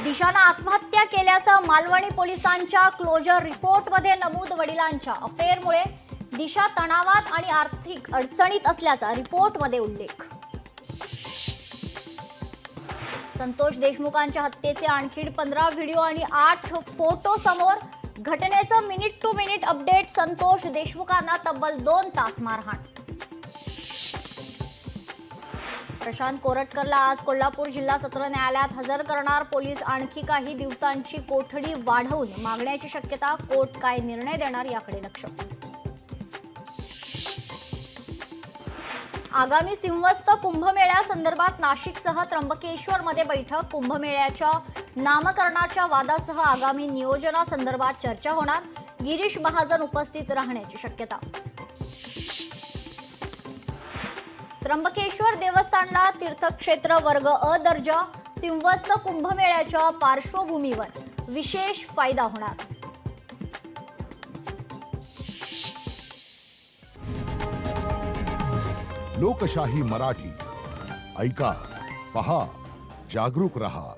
दिशानं आत्महत्या केल्याचं मालवणी पोलिसांच्या क्लोजर रिपोर्टमध्ये नमूद. वडिलांच्या अफेअरमुळे दिशा तणावात आणि आर्थिक अडचणीत असल्याचा रिपोर्टमध्ये उल्लेख. संतोष देशमुखांच्या हत्येचे आणखी 15 व्हिडिओ आणि 8 फोटो समोर. घटनेचं minute to minute update. Santosh देशमुखांना तब्बल 2 तास मारहाण. प्रशांत कोरटकरला आज कोल्हापूर जिल्हा सत्र न्यायालयात हजर करणार पोलीस. आणखी काही दिवसांची कोठडी वाढवून मागण्याची शक्यता. कोर्ट काय निर्णय देणार याकडे लक्ष. आगामी सिंहस्थ कुंभमेळ्यासंदर्भात नाशिकसह त्र्यंबकेश्वरमध्ये बैठक. कुंभमेळ्याच्या नामकरणाच्या वादासह आगामी नियोजनासंदर्भात चर्चा होणार. गिरीश महाजन उपस्थित राहण्याची शक्यता. त्र्यंबकेश्वर देवस्थानला तीर्थक्षेत्र वर्ग अ दर्जा. सिंहस्थ कुंभमेळ्याच्या पार्श्वभूमीवर विशेष फायदा होणार. लोकशाही मराठी ऐका, पहा, जागरूक रहा.